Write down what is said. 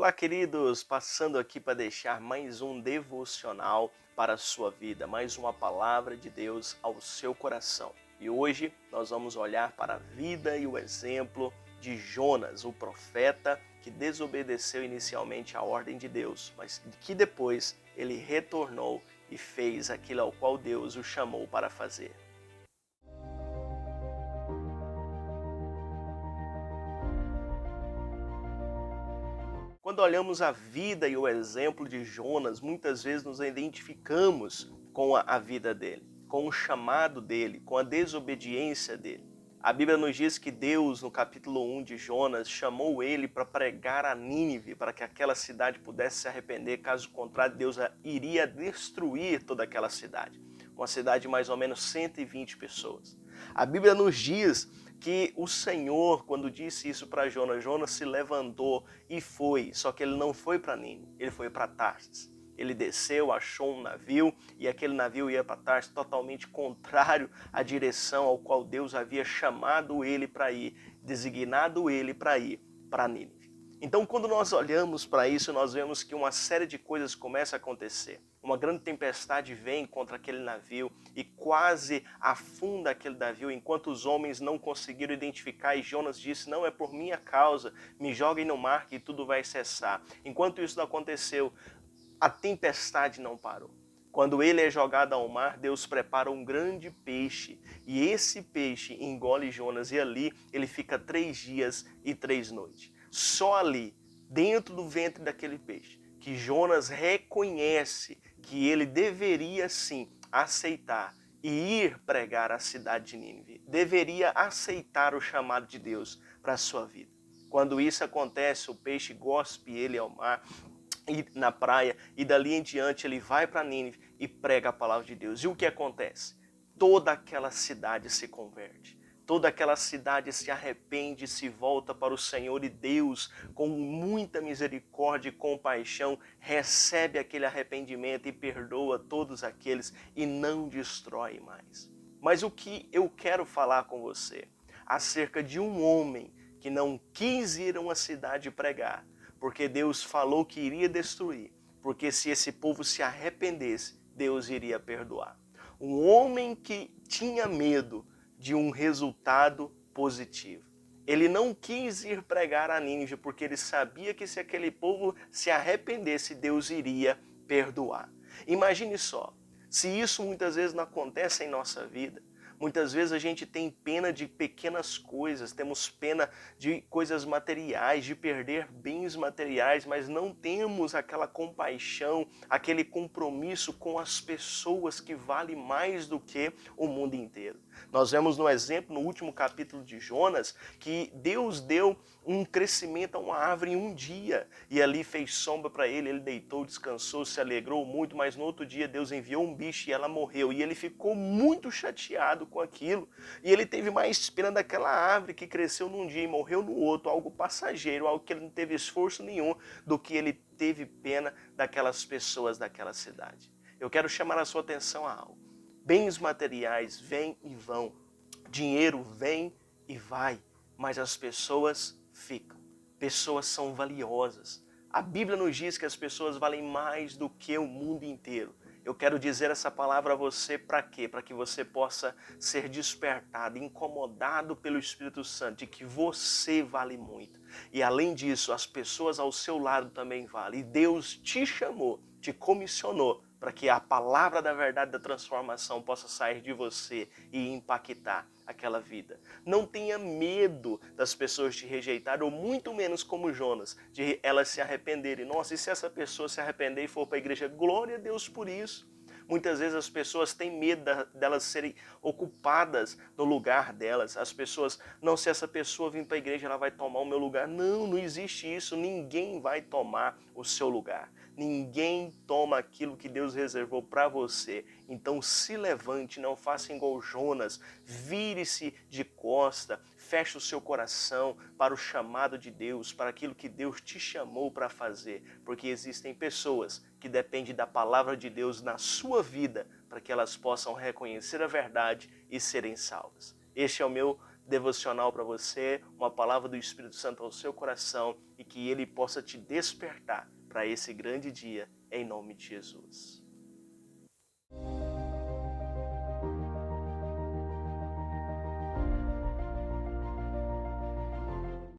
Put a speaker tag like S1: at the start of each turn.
S1: Olá, queridos! Passando aqui para deixar mais um devocional para a sua vida, mais uma palavra de Deus ao seu coração. E hoje nós vamos olhar para a vida e o exemplo de Jonas, o profeta que desobedeceu inicialmente à ordem de Deus, mas que depois ele retornou e fez aquilo ao qual Deus o chamou para fazer. Quando olhamos a vida e o exemplo de Jonas, muitas vezes nos identificamos com a vida dele, com o chamado dele, com a desobediência dele. A Bíblia nos diz que Deus, no capítulo 1 de Jonas, chamou ele para pregar a Nínive, para que aquela cidade pudesse se arrepender, caso contrário, Deus iria destruir toda aquela cidade. Uma cidade de mais ou menos 120 pessoas. A Bíblia nos diz que o Senhor, quando disse isso para Jonas, Jonas se levantou e foi, só que ele não foi para Nínive, ele foi para Tarsis. Ele desceu, achou um navio e aquele navio ia para Tarsis totalmente contrário à direção ao qual Deus havia chamado ele para ir, designado ele para ir para Nínive. Então, quando nós olhamos para isso, nós vemos que uma série de coisas começa a acontecer. Uma grande tempestade vem contra aquele navio e quase afunda aquele navio, enquanto os homens não conseguiram identificar, e Jonas disse: não é por minha causa, me joguem no mar que tudo vai cessar. Enquanto isso não aconteceu, a tempestade não parou. Quando ele é jogado ao mar, Deus prepara um grande peixe, e esse peixe engole Jonas, e ali ele fica 3 dias e 3 noites. Só ali, dentro do ventre daquele peixe, que Jonas reconhece que ele deveria sim aceitar e ir pregar a cidade de Nínive. Deveria aceitar o chamado de Deus para a sua vida. Quando isso acontece, o peixe gospe ele ao mar, e na praia, e dali em diante ele vai para Nínive e prega a palavra de Deus. E o que acontece? Toda aquela cidade se converte. Toda aquela cidade se arrepende, se volta para o Senhor, e Deus, com muita misericórdia e compaixão, recebe aquele arrependimento e perdoa todos aqueles e não destrói mais. Mas o que eu quero falar com você acerca de um homem que não quis ir a uma cidade pregar, porque Deus falou que iria destruir, porque se esse povo se arrependesse, Deus iria perdoar. Um homem que tinha medo de um resultado positivo. Ele não quis ir pregar a Nínive porque ele sabia que se aquele povo se arrependesse, Deus iria perdoar. Imagine só, se isso muitas vezes não acontece em nossa vida. Muitas vezes a gente tem pena de pequenas coisas, temos pena de coisas materiais, de perder bens materiais, mas não temos aquela compaixão, aquele compromisso com as pessoas que vale mais do que o mundo inteiro. Nós vemos no exemplo, no último capítulo de Jonas, que Deus deu um crescimento a uma árvore em um dia, e ali fez sombra para ele, ele deitou, descansou, se alegrou muito, mas no outro dia Deus enviou um bicho e ela morreu, e ele ficou muito chateado com aquilo, e ele teve mais pena daquela árvore que cresceu num dia e morreu no outro, algo passageiro, algo que ele não teve esforço nenhum, do que ele teve pena daquelas pessoas daquela cidade. Eu quero chamar a sua atenção a algo. Bens materiais vêm e vão, dinheiro vem e vai, mas as pessoas ficam. Pessoas são valiosas. A Bíblia nos diz que as pessoas valem mais do que o mundo inteiro. Eu quero dizer essa palavra a você para quê? Para que você possa ser despertado, incomodado pelo Espírito Santo, de que você vale muito. E além disso, as pessoas ao seu lado também valem. E Deus te chamou, te comissionou para que a palavra da verdade da transformação possa sair de você e impactar aquela vida. Não tenha medo das pessoas te rejeitarem, ou muito menos como Jonas, de elas se arrependerem. Nossa, e se essa pessoa se arrepender e for para a igreja? Glória a Deus por isso. Muitas vezes as pessoas têm medo delas serem ocupadas no lugar delas. As pessoas, não, se essa pessoa vir para a igreja, ela vai tomar o meu lugar. Não, não existe isso. Ninguém vai tomar o seu lugar. Ninguém toma aquilo que Deus reservou para você. Então se levante, não faça igual Jonas. Vire-se de costa, feche o seu coração para o chamado de Deus, para aquilo que Deus te chamou para fazer. Porque existem pessoas que dependem da palavra de Deus na sua vida para que elas possam reconhecer a verdade e serem salvas. Este é o meu devocional para você, uma palavra do Espírito Santo ao seu coração e que ele possa te despertar para esse grande dia, em nome de Jesus.